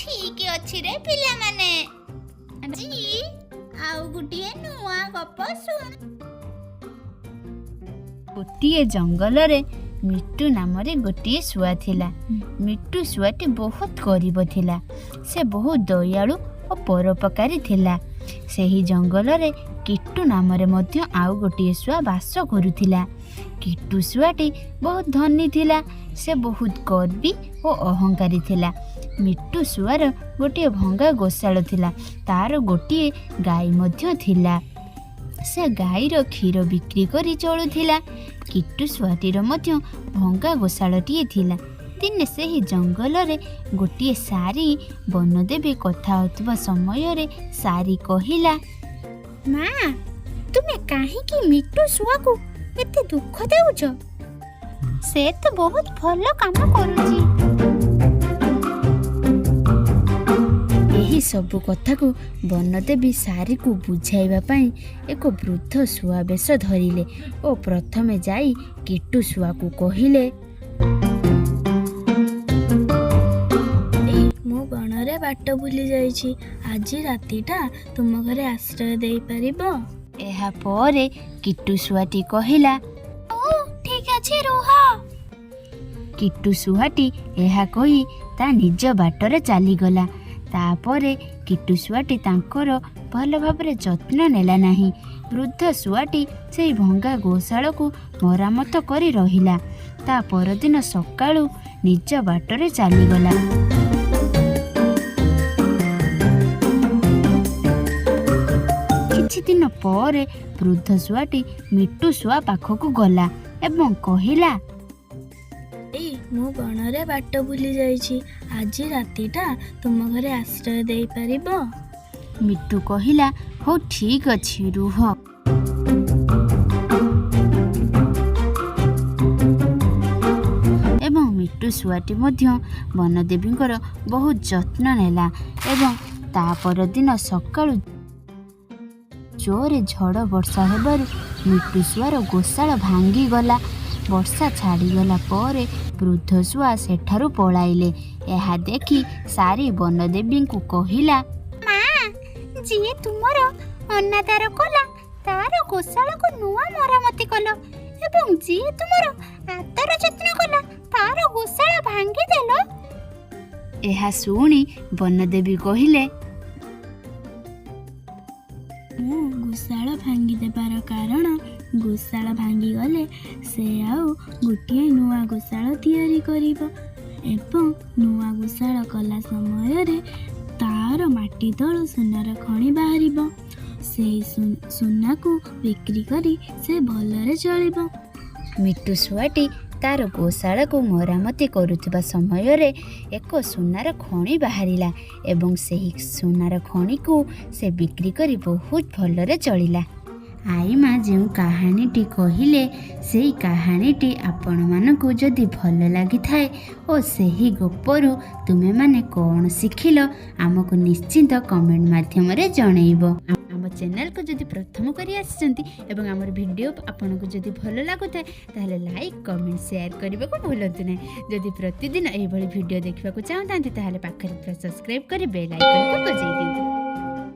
ठीक अच्छी रे पिला माने जी आउ गुटिए नुआ गप सुन। गोटिए जंगल रे मिट्टू नाम गोटे शुआ थिला। मिट्टू शुआटी बहुत गरीब थिला। से बहुत दयालु और परोपकारी थिला। सेही जंगल रे किट्टू नाम आउ गोटे शुआ बास करुथिला। किट्टू शुआटी बहुत धनी थिला। से बहुत गर्वी और अहंकारी थिला। मिट्टू शुआर गोटे भंगा गोशाला थिला। तार गोटे गाई मध्य थिला। से गाईर क्षीर बिक्री करी चलुथिला। किट्टू शुआटीर मध्य भंगा गोशालाटिए थिला। दिने सेही जंगल रे गोटे सारी बनदेवी कथा होतबा समय रे सारी कहिला, माँ तुमे काहेकि मिट्टू शुआ को एते दुख देउछ? से तो बहुत भलो काम करूची। एही सब कथा को बनदेवी सारी को बुझाइबा पई एक वृद्ध शुआ बेश धरिले और प्रथमे जाई किट्टू शुआ को कहिले, मु बणरे बाट भूली जाइछि। आज रातिटा तुम घरे आश्रय दे परिबो? एहा परे किट्टू शुआटी कहिला, ओ ठीक अछि रुह। किट्टू शुआटी एहा कही ता निज बाटरे चली गला। तापरे किट्टू शुआटी तांकर भल भाबरे जत्न नेला नाही। वृद्ध शुआटी सेई भंगा गोशाला को मरामत करी रहिला। ता परदिन सकाळु निज बाटरे चली गला। किछि दिन परे वृद्ध शुआटी मिट्टू शुआ पाखकु गला एवं कहिला, मु बणरे बाट भूली जाइछि। आज रातिटा तुम घरे आश्रय दे परिबो? मिट्टू कहिला, हो ठीक अछि रुह। एवं मिट्टू शुआटी मध्य बनदेवींकर बहुत जत्न नेला। एवं ता परदिन सकाळु जोरे झड़ वर्षा हेबारु मिट्टू शुआर गोशाला भांगी गला। वर्षा छाड़ीगला परे वृद्ध शुआ सेठारु पलाइले। एहा देखी सारी बनदेवी को कहिला, माँ जी तुमर अनादार कला तार गोशाला को नुआ मरामती कलो एवं जी तुमर आदर जत्न कला तार गोशाला भांगी देलो। एहा सुनी बनदेवी कहिले, मु गोशाला भांगी देबार कारण गोशाला भांगी गले से आउ गोटे नुआ गोशाला तैयारी करिबो एवं नुआ गोशाला कला समय रे तार माटी तळु सुनार खणी बाहरिबो। से सुना को बिक्री करी से भलरे चलिबो। मिट्टू शुआटी तार गोशाला को मरामती करुथिबा समय रे एक सुनार खणी बाहरिला एवं सेही सुनार खणी को से बिक्री करी बहुत भलरे चलिला। आई माँ जो कहानीटी कहिले सेही कहानीटी आपण मानकु जदि भल लगी थाए और सेही गपरु तुमे माने कौन शिखिल आमको निश्चिंत कमेंट माध्यम रे जणैबो। आम चैनल को जदि प्रथम करी आछंती एवं हमर वीडियो आपनको जदि भल लागुताए ताहले लाइक कमेंट शेयर करबा को भूलंतु नै। जदि प्रतिदिन एही भली वीडियो देखबा को चाहतांती ताहले पाखरे सब्सक्राइब करी बेल आइकन को बजाई दियंतु।